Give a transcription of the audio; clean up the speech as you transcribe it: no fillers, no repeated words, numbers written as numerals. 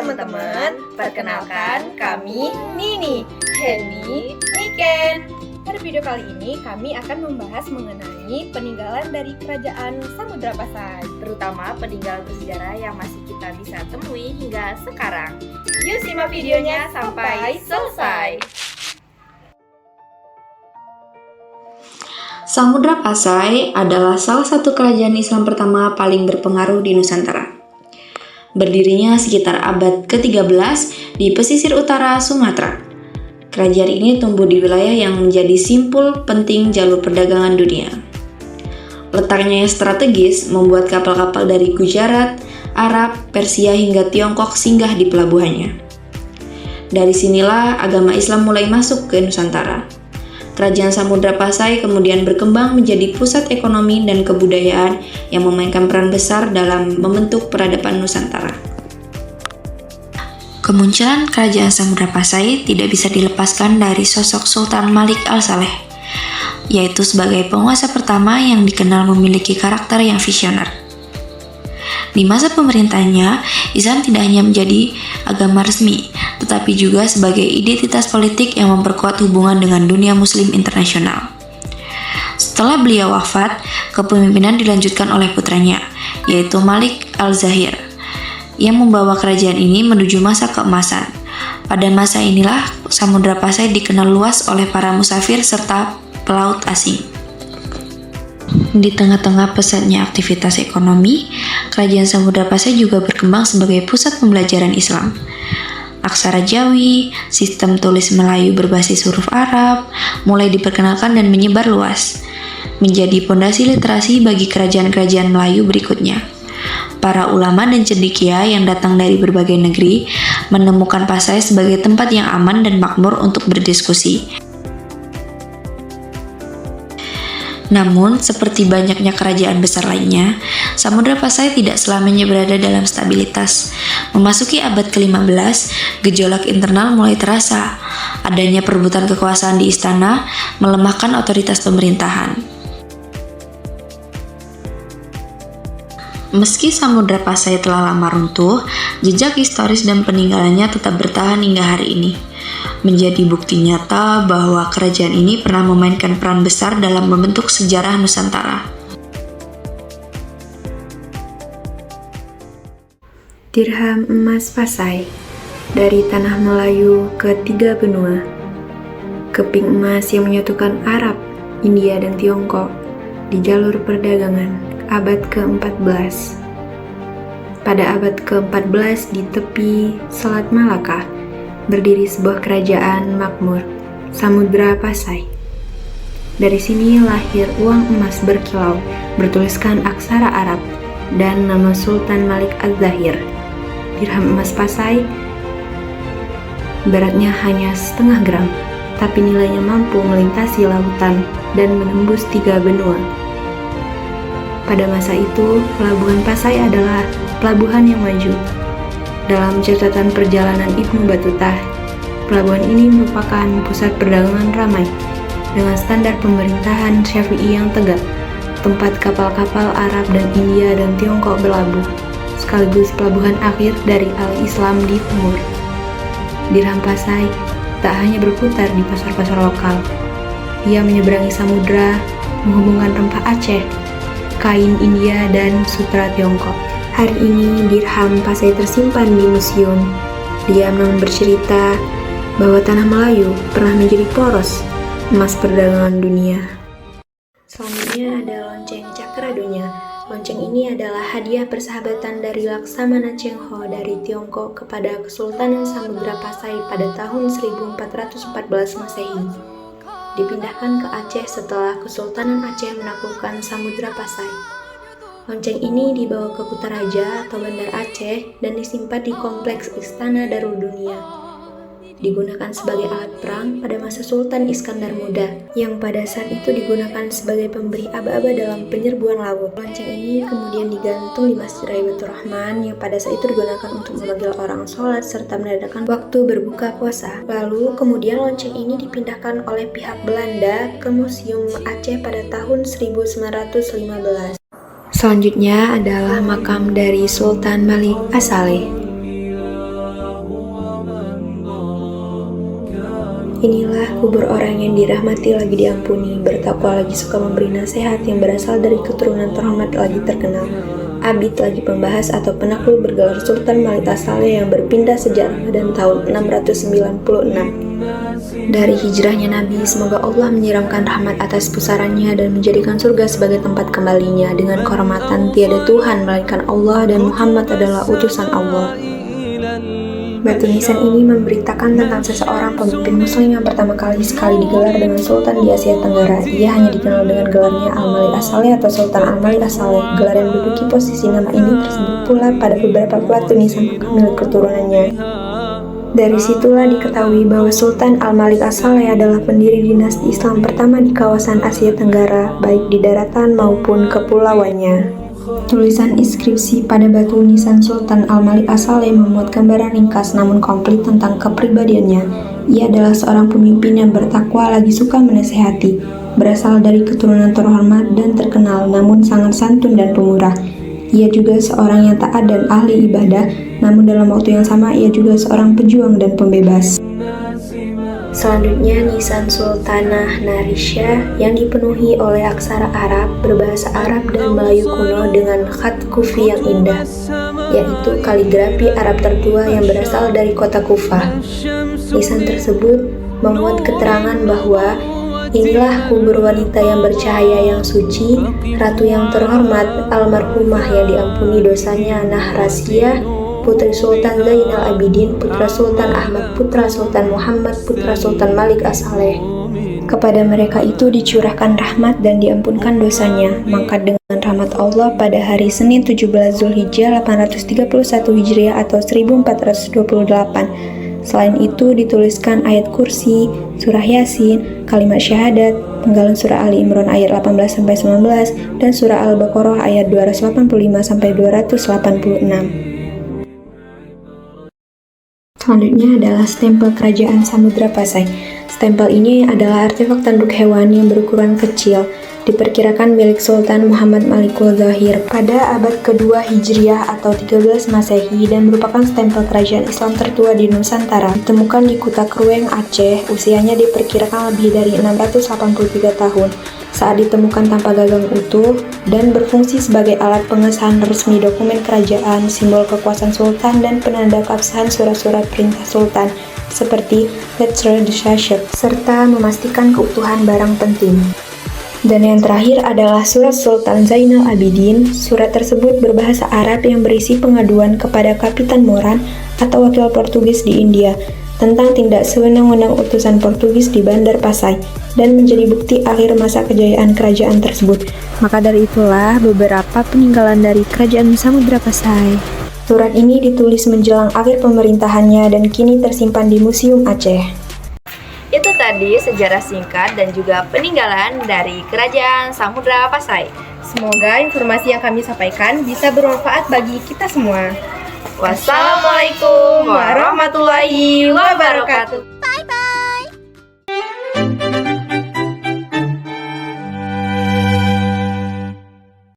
teman-teman, perkenalkan kami Nini, Henny, Niken. Pada video kali ini kami akan membahas mengenai peninggalan dari kerajaan Samudra Pasai, terutama peninggalan bersejarah yang masih kita bisa temui hingga sekarang. Yuk simak videonya sampai selesai. Samudra Pasai adalah salah satu kerajaan Islam pertama paling berpengaruh di Nusantara. Berdirinya sekitar abad ke-13 di pesisir utara Sumatera. Kerajaan ini tumbuh di wilayah yang menjadi simpul penting jalur perdagangan dunia. Letaknya yang strategis membuat kapal-kapal dari Gujarat, Arab, Persia hingga Tiongkok singgah di pelabuhannya. Dari sinilah agama Islam mulai masuk ke Nusantara. Kerajaan Samudra Pasai kemudian berkembang menjadi pusat ekonomi dan kebudayaan yang memainkan peran besar dalam membentuk peradaban Nusantara. Kemunculan Kerajaan Samudra Pasai tidak bisa dilepaskan dari sosok Sultan Malik Al-Saleh, yaitu sebagai penguasa pertama yang dikenal memiliki karakter yang visioner. Di masa pemerintahannya, Islam tidak hanya menjadi agama resmi, tetapi juga sebagai identitas politik yang memperkuat hubungan dengan dunia muslim internasional. Setelah beliau wafat, kepemimpinan dilanjutkan oleh putranya, yaitu Malik Al-Zahir, yang membawa kerajaan ini menuju masa keemasan. Pada masa inilah, Samudra Pasai dikenal luas oleh para musafir serta pelaut asing. Di tengah-tengah pesatnya aktivitas ekonomi, Kerajaan Samudra Pasai juga berkembang sebagai pusat pembelajaran Islam. Aksara Jawi, sistem tulis Melayu berbasis huruf Arab, mulai diperkenalkan dan menyebar luas, menjadi pondasi literasi bagi kerajaan-kerajaan Melayu berikutnya. Para ulama dan cendekia yang datang dari berbagai negeri menemukan Pasai sebagai tempat yang aman dan makmur untuk berdiskusi. Namun, seperti banyaknya kerajaan besar lainnya, Samudra Pasai tidak selamanya berada dalam stabilitas. Memasuki abad ke-15, gejolak internal mulai terasa. Adanya perebutan kekuasaan di istana melemahkan otoritas pemerintahan. Meski Samudra Pasai telah lama runtuh, jejak historis dan peninggalannya tetap bertahan hingga hari ini. Menjadi bukti nyata bahwa kerajaan ini pernah memainkan peran besar dalam membentuk sejarah Nusantara. Dirham emas Pasai, dari tanah Melayu ke 3 benua. Keping emas yang menyatukan Arab, India, dan Tiongkok di jalur perdagangan abad ke-14. Pada abad ke-14 di tepi Selat Malaka, berdiri sebuah kerajaan makmur, Samudra Pasai. Dari sini lahir uang emas berkilau, bertuliskan aksara Arab, dan nama Sultan Malik Al-Zahir. Dirham emas Pasai beratnya hanya setengah gram, tapi nilainya mampu melintasi lautan dan menembus 3 benua. Pada masa itu, pelabuhan Pasai adalah pelabuhan yang maju. Dalam catatan perjalanan Ibnu Battuta, pelabuhan ini merupakan pusat perdagangan ramai dengan standar pemerintahan Syafi'i yang tegak, tempat kapal-kapal Arab dan India dan Tiongkok berlabuh, sekaligus pelabuhan akhir dari al-Islam di timur. Dirham Pasai tak hanya berputar di pasar-pasar lokal, ia menyeberangi samudra, menghubungkan rempah Aceh, kain India, dan sutra Tiongkok. Hari ini dirham Pasai tersimpan di museum. Diam namun bercerita bahwa tanah Melayu pernah menjadi poros emas perdagangan dunia. Selanjutnya ada lonceng Cakra Dunia. Lonceng ini adalah hadiah persahabatan dari Laksamana Cheng Ho dari Tiongkok kepada Kesultanan Samudra Pasai pada tahun 1414 Masehi. Dipindahkan ke Aceh setelah Kesultanan Aceh menaklukkan Samudra Pasai. Lonceng ini dibawa ke Kutaraja atau Bandar Aceh dan disimpan di kompleks Istana Darul Dunia. Digunakan sebagai alat perang pada masa Sultan Iskandar Muda, yang pada saat itu digunakan sebagai pemberi aba-aba dalam penyerbuan laut. Lonceng ini kemudian digantung di Masjid Raya Baitur Rahman yang pada saat itu digunakan untuk memanggil orang sholat serta menandakan waktu berbuka puasa. Lalu kemudian lonceng ini dipindahkan oleh pihak Belanda ke Museum Aceh pada tahun 1915. Selanjutnya adalah makam dari Sultan Malik As-Saleh. Inilah kubur orang yang dirahmati lagi diampuni, bertakwa lagi suka memberi nasihat, yang berasal dari keturunan terhormat lagi terkenal, abid lagi pembahas atau penakluk bergelar Sultan Malik As-Saleh yang berpindah sejak Ramadan tahun 696. Dari hijrahnya Nabi, semoga Allah menyiramkan rahmat atas pusarannya dan menjadikan surga sebagai tempat kembalinya dengan kehormatan tiada Tuhan melainkan Allah dan Muhammad adalah utusan Allah. Batu nisan ini memberitakan tentang seseorang pemimpin muslim yang pertama kali sekali digelar dengan sultan di Asia Tenggara. Ia hanya dikenal dengan gelarnya Al-Malik As-Saleh atau Sultan Al-Malik As-Saleh. Gelar yang menduduki posisi nama ini tersebut pula pada beberapa batu nisan milik keturunannya. Dari situlah diketahui bahwa Sultan Al-Malik As-Saleh adalah pendiri dinasti Islam pertama di kawasan Asia Tenggara, baik di daratan maupun kepulauannya. Tulisan inskripsi pada batu nisan Sultan Al-Malik As-Saleh memuat gambaran ringkas namun komplit tentang kepribadiannya. Ia adalah seorang pemimpin yang bertakwa lagi suka menasehati, berasal dari keturunan terhormat dan terkenal namun sangat santun dan pemurah. Ia juga seorang yang taat dan ahli ibadah, namun dalam waktu yang sama ia juga seorang pejuang dan pembebas. Selanjutnya, nisan Sultanah Narisya yang dipenuhi oleh aksara Arab, berbahasa Arab dan Melayu kuno dengan khat kufi yang indah, yaitu kaligrafi Arab tertua yang berasal dari kota Kufah. Nisan tersebut memuat keterangan bahwa inilah kubur wanita yang bercahaya yang suci, ratu yang terhormat, almarhumah yang diampuni dosanya Nahrasiyah, putri Sultan Zainal Abidin, putra Sultan Ahmad, putra Sultan Muhammad, putra Sultan Malik As-Saleh. Kepada mereka itu dicurahkan rahmat dan diampunkan dosanya. Maka dengan rahmat Allah pada hari Senin 17 Zulhijjah 831 Hijriah atau 1428. Selain itu dituliskan ayat kursi, surah Yasin, kalimat syahadat, penggalan surah Ali Imran ayat 18-19, dan surah Al-Baqarah ayat 285-286. Selanjutnya adalah stempel Kerajaan Samudra Pasai. Stempel ini adalah artefak tanduk hewan yang berukuran kecil, diperkirakan milik Sultan Muhammad Malikul Zahir pada abad kedua Hijriah atau 13 Masehi dan merupakan stempel kerajaan Islam tertua di Nusantara. Ditemukan di Kuta Krueng, Aceh, usianya diperkirakan lebih dari 683 tahun. Saat ditemukan tanpa gagang utuh dan berfungsi sebagai alat pengesahan resmi dokumen kerajaan, simbol kekuasaan sultan dan penanda keabsahan surat-surat perintah sultan seperti Lettre de Sachet, serta memastikan keutuhan barang penting. Dan yang terakhir adalah surat Sultan Zainal Abidin. Surat tersebut berbahasa Arab yang berisi pengaduan kepada Kapitan Moran atau wakil Portugis di India tentang tindak sewenang-wenang utusan Portugis di Bandar Pasai dan menjadi bukti akhir masa kejayaan kerajaan tersebut. Maka dari itulah beberapa peninggalan dari Kerajaan Samudra Pasai. Surat ini ditulis menjelang akhir pemerintahannya dan kini tersimpan di Museum Aceh. Itu tadi sejarah singkat dan juga peninggalan dari Kerajaan Samudra Pasai. Semoga informasi yang kami sampaikan bisa bermanfaat bagi kita semua. Wassalamualaikum warahmatullahi wabarakatuh.